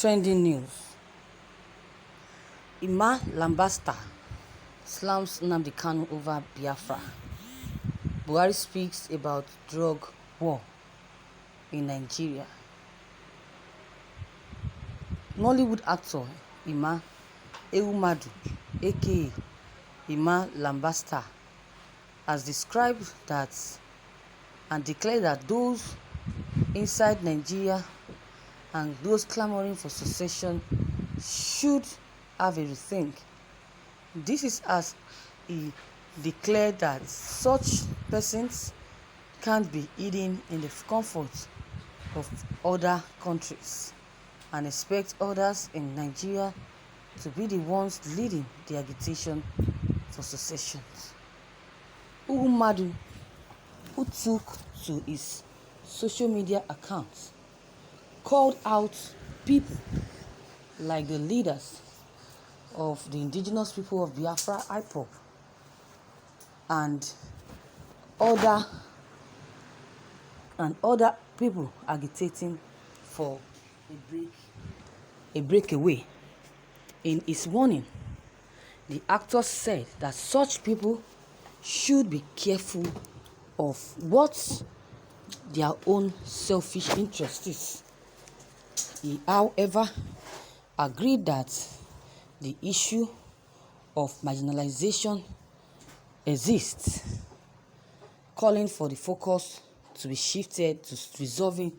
Trending news. Liabaster slams Nnamdi Kanu over Biafra. Buhari speaks about drug war in Nigeria. Nollywood actor Nnamdi, aka Liabaster, has described that and declared that those inside Nigeria and those clamoring for secession should have a rethink. This is as he declared that such persons can't be hidden in the comfort of other countries and expect others in Nigeria to be the ones leading the agitation for secession. Nnamdi, who took to his social media accounts, called out people like the leaders of the indigenous people of Biafra, IPOB, and other people agitating for a breakaway. In his warning, the actor said that such people should be careful of what their own selfish interest is. He, however, agreed that the issue of marginalization exists, calling for the focus to be shifted to resolving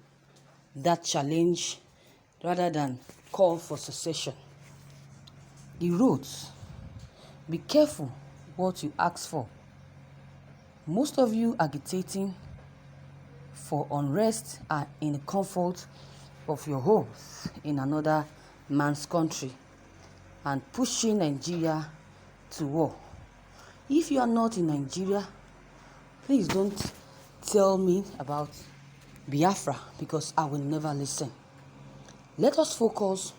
that challenge rather than call for secession. He wrote, "Be careful what you ask for. Most of you agitating for unrest are in the comfort of your homes in another man's country and pushing Nigeria to war. If you are not in Nigeria, please don't tell me about Biafra because I will never listen. Let us focus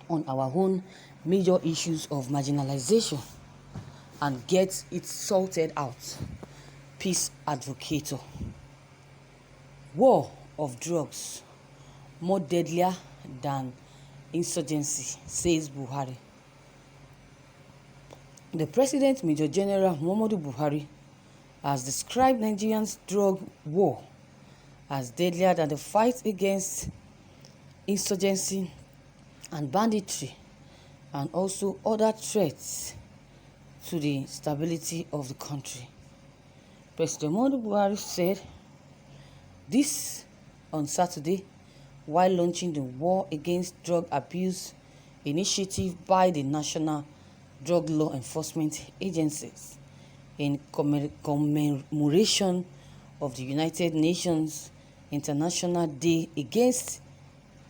on our own major issues of marginalization and get it sorted out. Peace advocator. War of drugs more deadlier than insurgency, says Buhari." The President, Major General Muhammadu Buhari, has described Nigeria's drug war as deadlier than the fight against insurgency and banditry and also other threats to the stability of the country. President Muhammadu Buhari said this on Saturday while launching the War Against Drug Abuse initiative by the National Drug Law Enforcement Agencies in commemoration of the United Nations International Day Against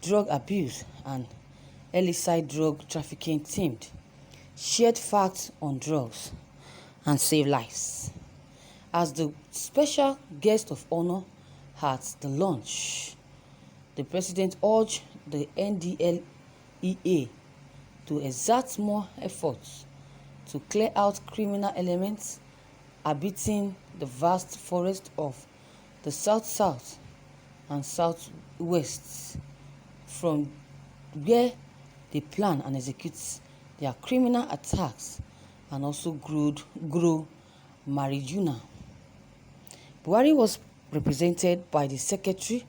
Drug Abuse and Illicit Drug Trafficking themed Shared Facts on Drugs and Save Lives. As the special guest of honor at the launch, the President urged the NDLEA to exert more efforts to clear out criminal elements inhabiting the vast forest of the South-South and South-West from where they plan and execute their criminal attacks and also grow marijuana. Buhari was represented by the Secretary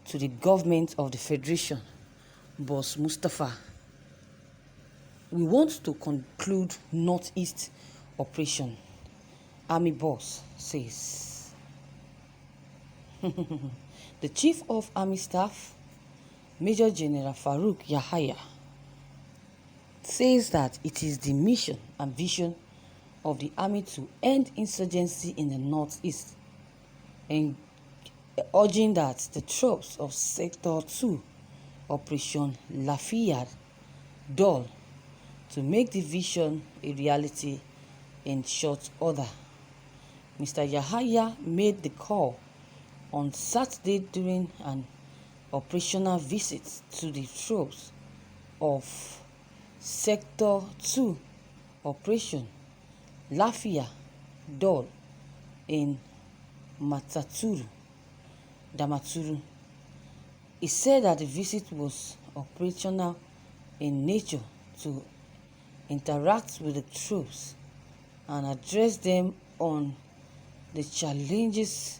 to the Government of the Federation, Boss Mustapha. "We want to conclude Northeast Operation," Army Boss says. The Chief of Army Staff, Major General Farouk Yahaya, says that it is the mission and vision of the Army to end insurgency in the Northeast, and urging that the troops of Sector 2, Operation Lafayette, Dole, to make the vision a reality in short order. Mr. Yahaya made the call on Saturday during an operational visit to the troops of Sector 2, Operation Lafayette, Dole, in Damaturu. He said that the visit was operational in nature to interact with the troops and address them on the challenges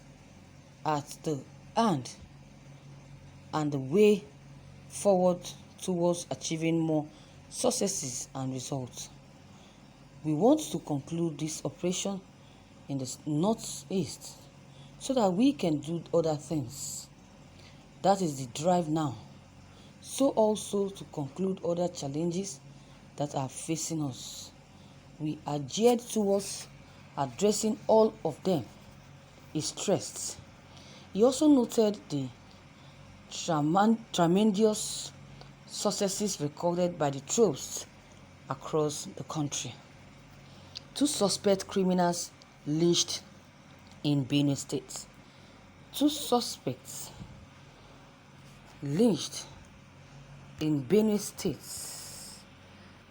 at the hand and the way forward towards achieving more successes and results. We want to conclude this operation in the northeast so that we can do other things. That is the drive now. So also to conclude other challenges that are facing us. We are geared towards addressing all of them. He stressed. He also noted the tremendous successes recorded by the troops across the country. 2 suspect criminals lynched in Benue State. 2 suspects lynched in Benue State.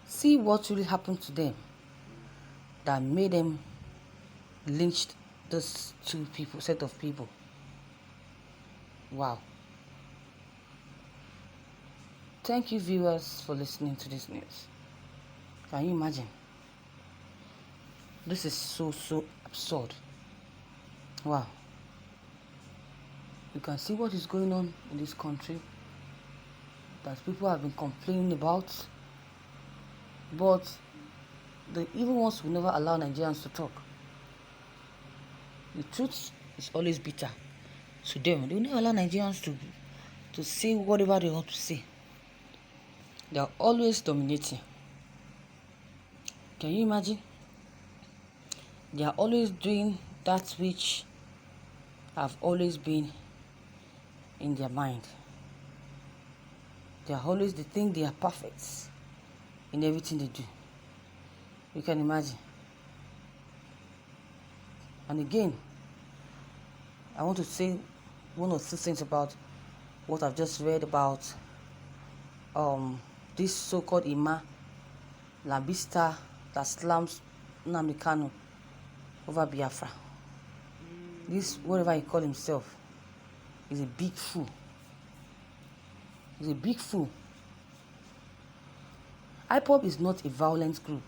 See what really happened to them that made them lynched those 2 set of people. Wow. Thank you, viewers, for listening to this news. Can you imagine? This is so absurd. Wow. You can see what is going on in this country that people have been complaining about, but the evil ones will never allow Nigerians to talk. The truth is always bitter to them. They will never allow Nigerians to say whatever they want to say. They are always dominating. Can you imagine? They are always doing that which have always been in their mind. They think they are perfect in everything they do. You can imagine. And again, I want to say one or two things about what I've just read about this so-called Imam, Liabaster, that Slāms Nnamdi Kanu over Biafra. This, whatever he called himself, is a big fool. He's a big fool. IPOB is not a violent group.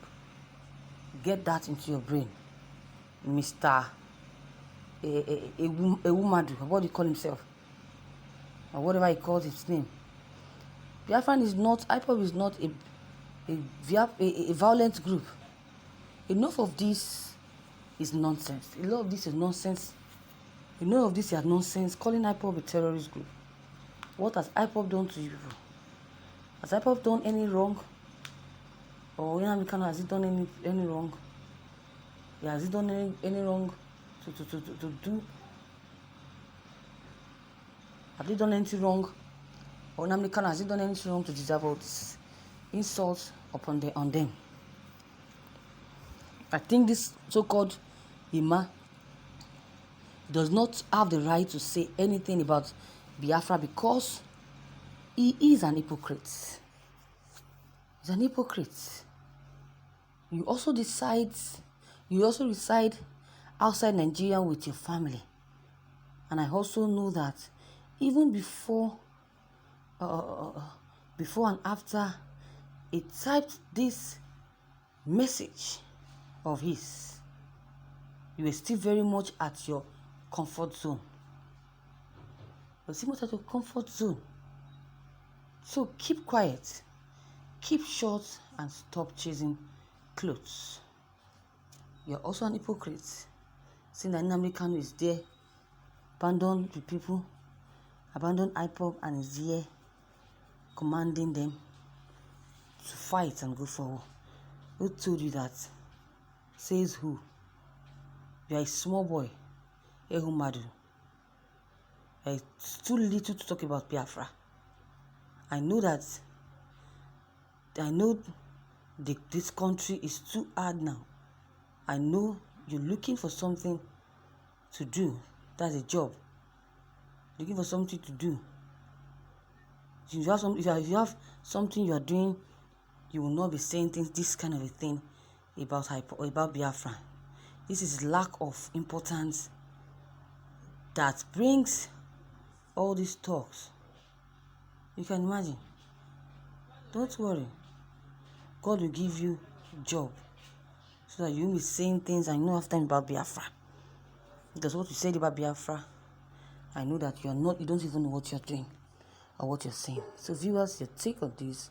Get that into your brain, Mr. Ewumadu, what do you call himself? Or whatever he calls his name. Biafran is not, IPOB is not a violent group. Enough of this is nonsense. A lot of this is nonsense. Enough of this is nonsense. Calling IPOB a terrorist group. What has IPOB done to you people? Has IPOB done any wrong? Or Nnamdi Kanu, has he done any wrong? Has he done any wrong to do? Have they done anything wrong? Or Nnamdi Kanu, has he done anything wrong to deserve all this insults on them? I think this so-called Ima does not have the right to say anything about Biafra because he is an hypocrite. He's an hypocrite. You also reside outside Nigeria with your family. And I also know that even before and after he typed this message of his, you were still very much at your comfort zone. You're still much at your comfort zone. So keep quiet, keep short, and stop chasing clothes. You're also an hypocrite. Seeing that Nnamdi Kanu is there, abandon the people, abandon IPOB, and is here commanding them to fight and go forward. Who told you that? Says who? You are a small boy, Ehumadu. You are too little to talk about Biafra. I know this country is too hard now. I know you're looking for something to do. That's a job. Looking for something to do. If you have something you are doing, you will not be saying this kind of a thing about Biafra. This is lack of importance that brings all these talks. You can imagine. Don't worry. God will give you job so that you will be saying things I know after about Biafra. Because what you said about Biafra, I know that you don't even know what you're doing or what you're saying. So viewers, your take on this.